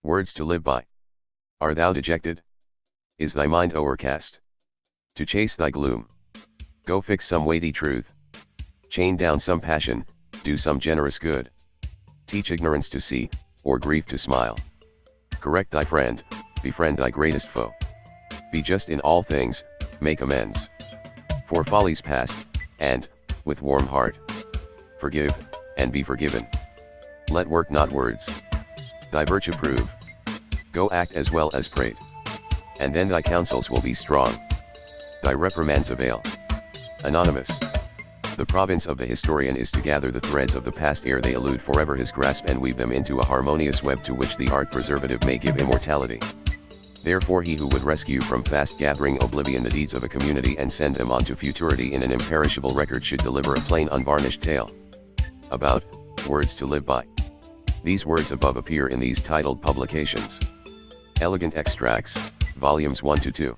Words to live by. Art thou dejected? Is thy mind overcast? To chase thy gloom. Go fix some weighty truth. Chain down some passion, do some generous good. Teach ignorance to see, or grief to smile. Correct thy friend, befriend thy greatest foe. Be just in all things, make amends. For follies past, and, with warm heart, forgive, and be forgiven. Let work not words. Thy virtue prove. Go act as well as prate. And then thy counsels will be strong. Thy reprimands avail. Anonymous. The province of the historian is to gather the threads of the past ere they elude forever his grasp and weave them into a harmonious web to which the art preservative may give immortality. Therefore he who would rescue from fast gathering oblivion the deeds of a community and send them on to futurity in an imperishable record should deliver a plain unvarnished tale. About, words to live by. These words above appear in these titled publications. Elegant Extracts, Volumes 1-2.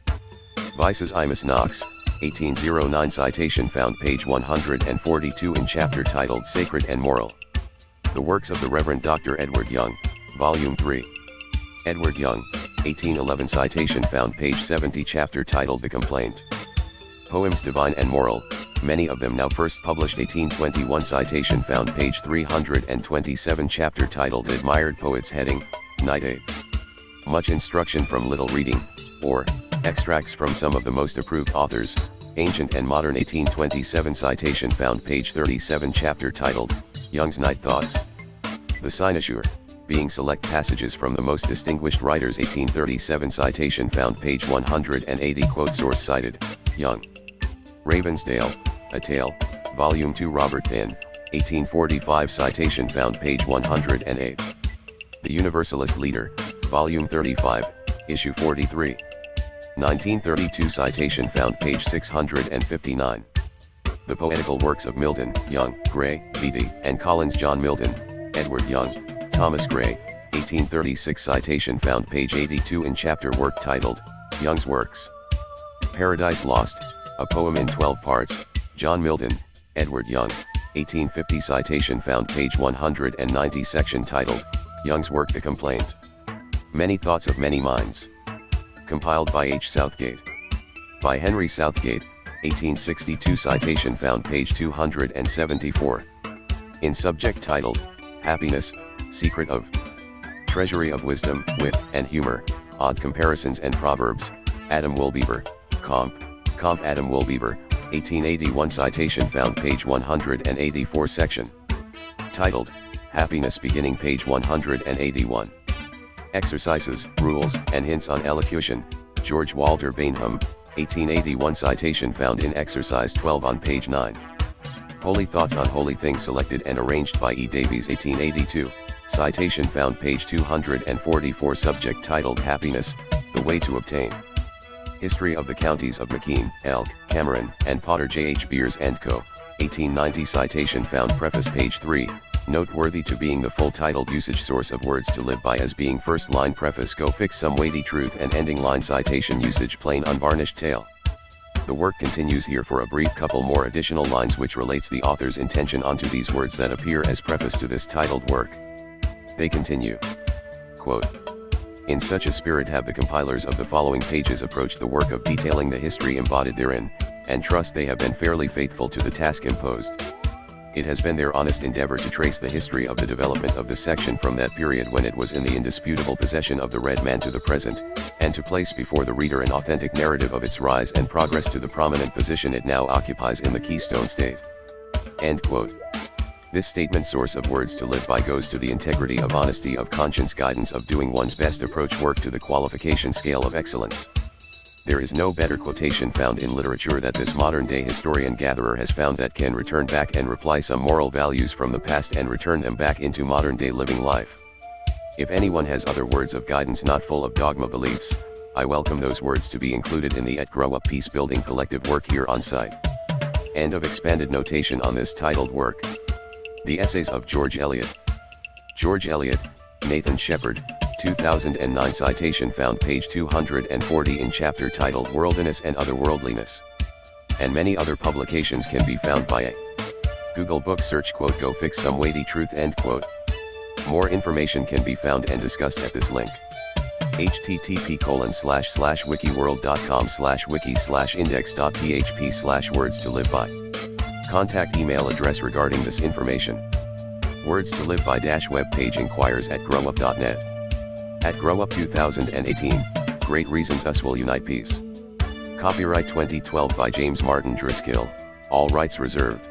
Vices Imus Nox, 1809 citation found page 142 in chapter titled Sacred and Moral. The works of the Reverend Dr. Edward Young, Volume 3. Edward Young, 1811 citation found page 70 chapter titled The Complaint. Poems Divine and Moral, many of them now first published 1821 citation found page 327 chapter titled Admired Poets heading, Night Aid. Much instruction from little reading, or, extracts from some of the most approved authors, ancient and modern 1827 citation found page 37 chapter titled, Young's Night Thoughts. The Cynosure, being select passages from the most distinguished writers 1837 citation found page 180 quote source cited, Young. Ravensdale, A Tale, Volume 2 Robert Thinn, 1845 citation found page 108. The Universalist Leader, Volume 35, Issue 43. 1932 citation found page 659. The Poetical Works of Milton, Young, Gray, Beatty, and Collins John Milton, Edward Young, Thomas Gray, 1836 citation found page 82 in chapter work titled, Young's Works. Paradise Lost, a poem in 12 parts, John Milton, Edward Young, 1850 citation found page 190 section titled, Young's Work The Complaint. Many Thoughts of Many Minds. Compiled by H. Southgate. By Henry Southgate, 1862 citation found page 274. In subject titled, Happiness, Secret of, Treasury of Wisdom, Wit, and Humor, Odd Comparisons and Proverbs, Adam Woolbeaver, Comp. Adam Woolbeaver, 1881 citation found page 184 section. Titled, Happiness beginning page 181. Exercises, Rules, and Hints on Elocution, George Walter Bainham, 1881 citation found in Exercise 12 on page 9. Holy Thoughts on Holy Things selected and arranged by E. Davies 1882, citation found page 244 subject titled Happiness, The Way to Obtain. History of the Counties of McKean, Elk, Cameron, and Potter J. H. Beers & Co., 1890 citation found preface page 3, noteworthy to being the full titled usage source of words to live by as being first line preface go fix some weighty truth and ending line citation usage plain unvarnished tale. The work continues here for a brief couple more additional lines which relates the author's intention onto these words that appear as preface to this titled work. They continue. Quote, in such a spirit have the compilers of the following pages approached the work of detailing the history embodied therein, and trust they have been fairly faithful to the task imposed. It has been their honest endeavor to trace the history of the development of the section from that period when it was in the indisputable possession of the red man to the present, and to place before the reader an authentic narrative of its rise and progress to the prominent position it now occupies in the Keystone State. End quote. This statement source of words to live by goes to the integrity of honesty of conscience guidance of doing one's best approach work to the qualification scale of excellence. There is no better quotation found in literature that this modern-day historian-gatherer has found that can return back and reply some moral values from the past and return them back into modern-day living life. If anyone has other words of guidance not full of dogma beliefs, I welcome those words to be included in the Grow Up Peace-Building collective work here on site. End of expanded notation on this titled work. The Essays of George Eliot. George Eliot, Nathan Shepard, 2009 citation found page 240 in chapter titled Worldliness and Otherworldliness. And many other publications can be found by a Google book search quote go fix some weighty truth end quote. More information can be found and discussed at this link. http://wikiworld.com/wiki/index.php/words to live by. Contact email address regarding this information. Words to live by -web page inquires at growup.net. At Growup 2018, Great Reasons Us Will Unite Peace. Copyright 2012 by James Martin Driscoll, all rights reserved.